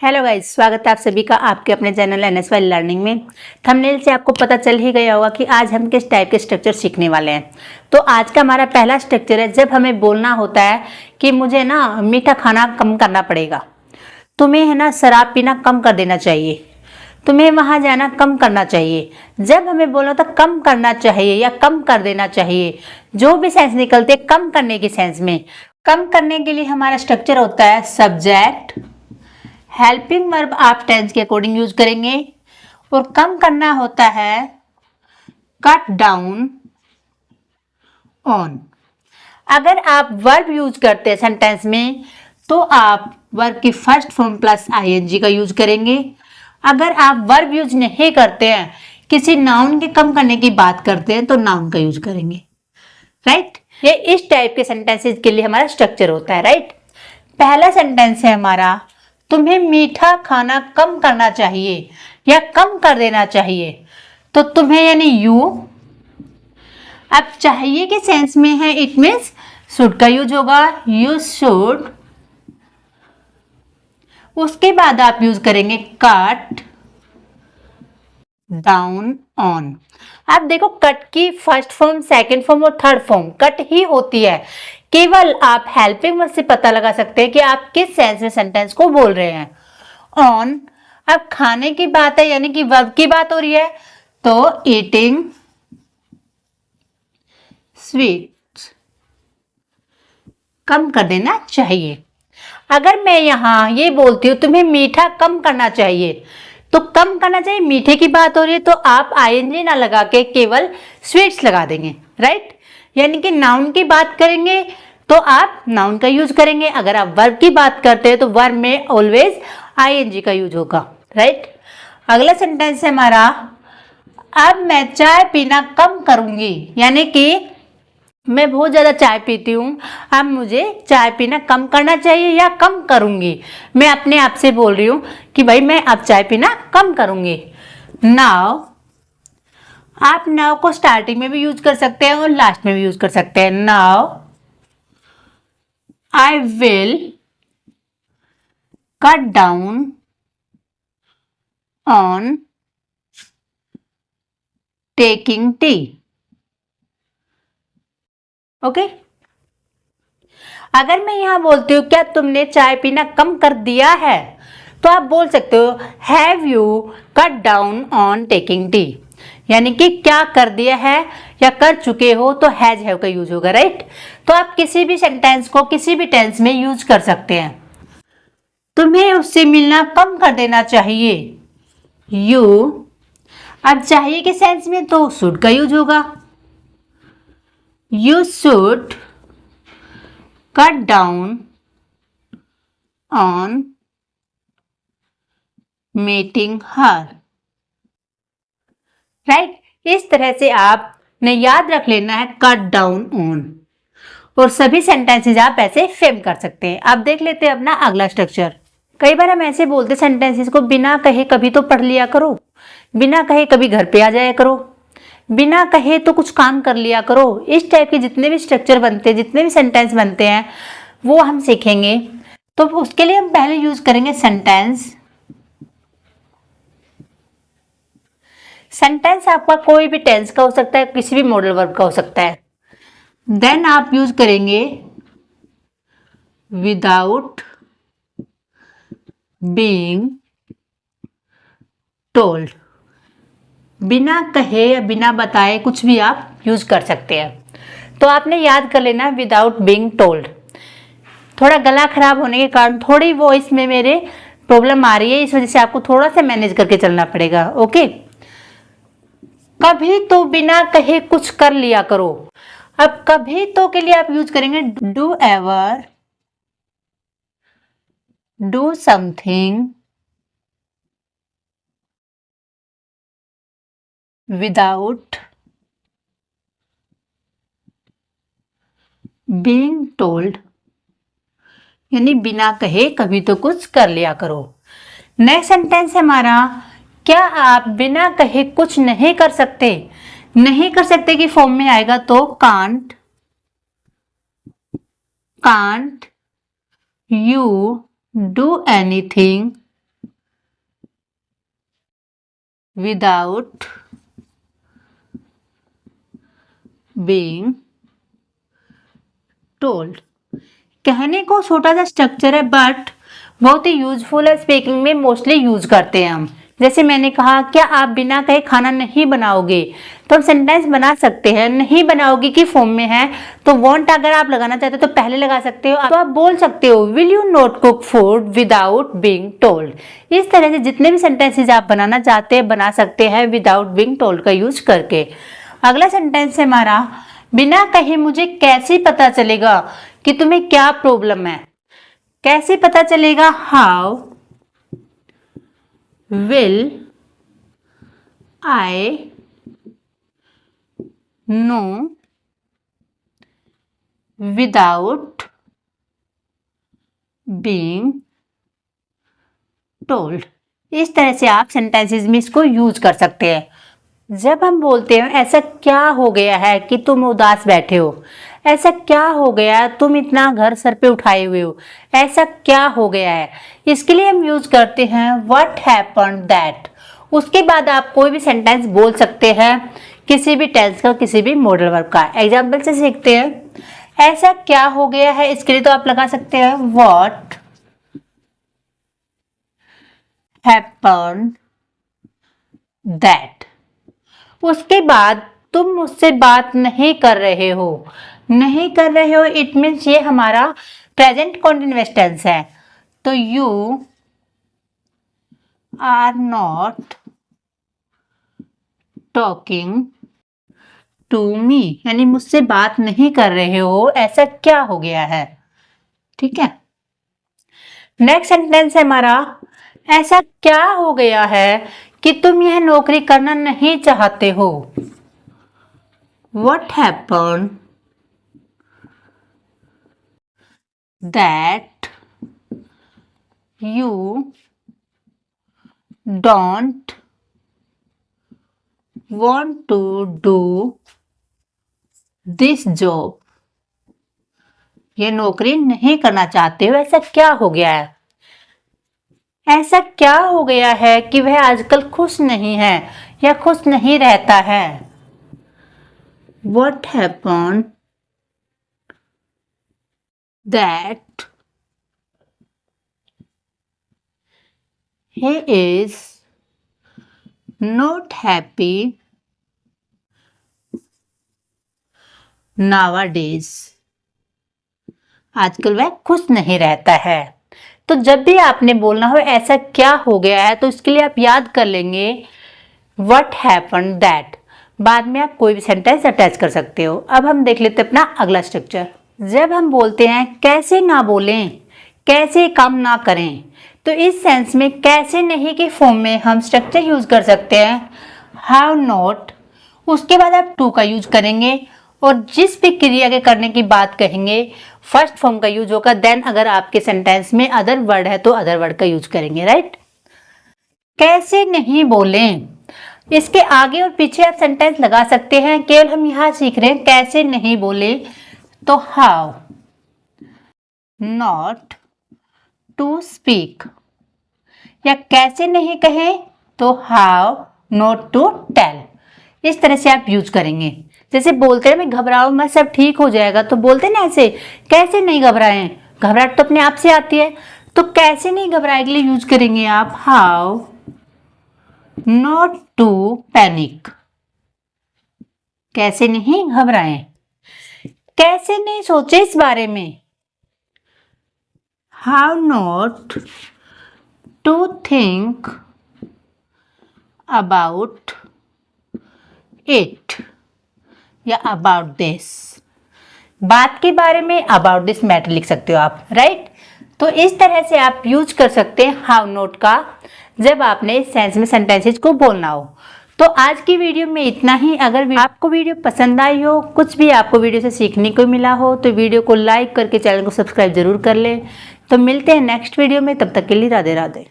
Hello guys, स्वागत है आप सभी का आपके अपने चैनल NSY लर्निंग में। थंबनेल से आपको पता चल ही गया होगा कि आज हम किस टाइप के स्ट्रक्चर सीखने वाले हैं। तो आज का हमारा पहला स्ट्रक्चर है जब हमें बोलना होता है कि मुझे ना मीठा खाना कम करना पड़ेगा, तुम्हें है ना शराब पीना कम कर देना चाहिए, तुम्हें वहाँ जाना कम करना चाहिए। जब हमें बोलना होता कम करना चाहिए या कम कर देना चाहिए, जो भी सेंस निकलते कम करने की सेंस में, कम करने के लिए हमारा स्ट्रक्चर होता है सब्जेक्ट, हेल्पिंग वर्ब आप टेंस के अकॉर्डिंग यूज करेंगे, और कम करना होता है कट डाउन ऑन। अगर आप वर्ब यूज करते हैं सेंटेंस में तो आप वर्ब की फर्स्ट फॉर्म प्लस आईएनजी का यूज करेंगे। अगर आप वर्ब यूज नहीं करते हैं, किसी नाउन के कम करने की बात करते हैं तो नाउन का यूज करेंगे। राइट, ये इस टाइप के सेंटेंसेस के लिए हमारा स्ट्रक्चर होता है। राइट, पहला सेंटेंस है हमारा, तुम्हें मीठा खाना कम करना चाहिए या कम कर देना चाहिए। तो तुम्हें यानी यू, अब चाहिए के सेंस में है, इट मीन्स शुड का यूज होगा, यू शुड। उसके बाद आप यूज करेंगे कट डाउन ऑन। आप देखो, कट की फर्स्ट फॉर्म, सेकंड फॉर्म और थर्ड फॉर्म कट ही होती है। केवल आप हेल्पिंग वर्ब से पता लगा सकते हैं कि आप किस सेंस में सेंटेंस को बोल रहे हैं। ऑन, अब खाने की बात है यानी कि वर्ब की बात हो रही है, तो ईटिंग स्वीट्स, कम कर देना चाहिए। अगर मैं यहां ये बोलती हूं तुम्हें मीठा कम करना चाहिए, तो कम करना चाहिए मीठे की बात हो रही है, तो आप आईएनजी ना लगा के केवल स्वीट्स लगा देंगे। राइट, यानी कि नाउन की बात करेंगे तो आप नाउन का यूज करेंगे। अगर आप वर्ब की बात करते हैं तो वर्ब में ऑलवेज आईएनजी का यूज होगा। राइट, अगला सेंटेंस है हमारा, अब मैं चाय पीना कम करूंगी, यानी कि मैं बहुत ज़्यादा चाय पीती हूँ, अब मुझे चाय पीना कम करना चाहिए या कम करूँगी। मैं अपने आप से बोल रही हूँ कि भाई मैं अब चाय पीना कम करूँगी। नाउ, आप नाउ को स्टार्टिंग में भी यूज कर सकते हैं और लास्ट में भी यूज कर सकते हैं। Now I will cut down on taking tea. Okay, अगर मैं यहां बोलती हूं क्या तुमने चाय पीना कम कर दिया है, तो आप बोल सकते हो have you cut down on taking tea, यानी कि क्या कर दिया है या कर चुके हो, तो हैज हैव का यूज होगा। राइट, तो आप किसी भी सेंटेंस को किसी भी टेंस में यूज कर सकते हैं। तुम्हें उससे मिलना कम कर देना चाहिए, यू। अब चाहिए के सेंस में तो शुड का यूज होगा, you should cut down on meeting her. Right, इस तरह से आपने याद रख लेना है कट डाउन ऑन, और सभी सेंटेंसेस आप ऐसे फ्रेम कर सकते हैं। अब देख लेते हैं अपना अगला स्ट्रक्चर। कई बार हम ऐसे बोलते सेंटेंसेस को, बिना कहे कभी तो पढ़ लिया करो, बिना कहे कभी घर पे आ जाया करो, बिना कहे तो कुछ काम कर लिया करो। इस टाइप के जितने भी स्ट्रक्चर बनते हैं, जितने भी सेंटेंस बनते हैं, वो हम सीखेंगे। तो उसके लिए हम पहले यूज करेंगे सेंटेंस। सेंटेंस आपका कोई भी टेंस का हो सकता है, किसी भी मॉडल वर्ब का हो सकता है। देन आप यूज करेंगे विदाउट बीइंग टोल्ड, बिना कहे या बिना बताए कुछ भी आप यूज कर सकते हैं। तो आपने याद कर लेना विदाउट बीइंग टोल्ड। थोड़ा गला खराब होने के कारण थोड़ी वॉइस में मेरे प्रॉब्लम आ रही है, इस वजह से आपको थोड़ा सा मैनेज करके चलना पड़ेगा। ओके, कभी तो बिना कहे कुछ कर लिया करो। अब कभी तो के लिए आप यूज करेंगे do ever do something without being told, यानी बिना कहे कभी तो कुछ कर लिया करो। नेक्स्ट सेंटेंस है हमारा, क्या आप बिना कहे कुछ नहीं कर सकते। नहीं कर सकते की फॉर्म में आएगा तो can't, can't you do anything without being told. कहने को छोटा सा स्ट्रक्चर है बट बहुत ही यूजफुल है, स्पीकिंग में मोस्टली यूज करते हैं हम। जैसे मैंने कहा, क्या आप बिना कहे खाना नहीं बनाओगे, तो हम सेंटेंस बना सकते हैं। नहीं बनाओगे की फॉर्म में है, तो वॉन्ट अगर आप लगाना चाहते हो तो पहले लगा सकते हो। तो आप बोल सकते हो will you not cook food without being told. इस तरह से जितने भी सेंटेंसेज आप बनाना चाहते हैं बना सकते हैं विदाउट बीइंग टोल्ड का यूज करके। अगला सेंटेंस है हमारा, बिना कहे मुझे कैसे पता चलेगा कि तुम्हें क्या प्रॉब्लम है। कैसे पता चलेगा, how will I know without being told। इस तरह से आप सेंटेंसेस में इसको यूज कर सकते हैं। जब हम बोलते हैं ऐसा क्या हो गया है कि तुम उदास बैठे हो, ऐसा क्या हो गया तुम इतना घर सर पे उठाए हुए हो, ऐसा क्या हो गया है, इसके लिए हम यूज करते हैं व्हाट हैपेंड दैट। उसके बाद आप कोई भी सेंटेंस बोल सकते हैं किसी भी टेंस का, किसी भी मॉडल वर्ब का। एग्जाम्पल से सीखते हैं, ऐसा क्या हो गया है, इसके लिए तो आप लगा सकते हैं व्हाट हैपेंड दैट। उसके बाद तुम मुझसे बात नहीं कर रहे हो। नहीं कर रहे हो इट मीन्स ये हमारा प्रेजेंट कॉन्टिन्यूअस टेंस है, तो you are not talking to me, यानी मुझसे बात नहीं कर रहे हो, ऐसा क्या हो गया है। ठीक है, नेक्स्ट सेंटेंस है हमारा, ऐसा क्या हो गया है कि तुम यह नौकरी करना नहीं चाहते हो। What happened that you don't want to do this job। ये नौकरी नहीं करना चाहते हो, ऐसा क्या हो गया है। ऐसा क्या हो गया है कि वह आजकल खुश नहीं है या खुश नहीं रहता है। What happened that he is not happy nowadays। आजकल वह खुश नहीं रहता है। तो जब भी आपने बोलना हो ऐसा क्या हो गया है, तो इसके लिए आप याद कर लेंगे what happened that। बाद में आप कोई भी सेंटेंस अटैच कर सकते हो। अब हम देख लेते हैं अपना अगला स्ट्रक्चर। जब हम बोलते हैं कैसे ना बोलें, कैसे काम ना करें, तो इस सेंस में कैसे नहीं के फॉर्म में हम स्ट्रक्चर यूज कर सकते हैं हैव नॉट। उसके बाद आप टू का यूज करेंगे और जिस भी क्रिया के करने की बात कहेंगे फर्स्ट फॉर्म का यूज होगा। देन अगर आपके सेंटेंस में अदर वर्ड है तो अदर वर्ड का यूज करेंगे, राइट। कैसे नहीं बोलें, इसके आगे और पीछे आप सेंटेंस लगा सकते हैं। केवल हम यहां सीख रहे हैं कैसे नहीं बोले, तो हाउ नॉट टू स्पीक, या कैसे नहीं कहें तो हाउ नॉट टू टेल। इस तरह से आप यूज करेंगे। जैसे बोलते हैं मैं घबराओ मैं सब ठीक हो जाएगा, तो बोलते ना ऐसे, कैसे नहीं घबराएं, घबराहट तो अपने आप से आती है। तो कैसे नहीं घबराए के लिए यूज करेंगे आप हाउ नॉट टू पैनिक। कैसे नहीं घबराएं। कैसे नहीं सोचे इस बारे में, how not to think about it, या अबाउट दिस। बात के बारे में अबाउट दिस मैटर लिख सकते हो आप, राइट। तो इस तरह से आप यूज कर सकते हैं हाउ नॉट का जब आपने इस सेंस में सेंटेंसेस को बोलना हो। तो आज की वीडियो में इतना ही। अगर आपको वीडियो पसंद आई हो, कुछ भी आपको वीडियो से सीखने को मिला हो, तो वीडियो को लाइक करके चैनल को सब्सक्राइब जरूर कर लें। तो मिलते हैं नेक्स्ट वीडियो में, तब तक के लिए राधे राधे।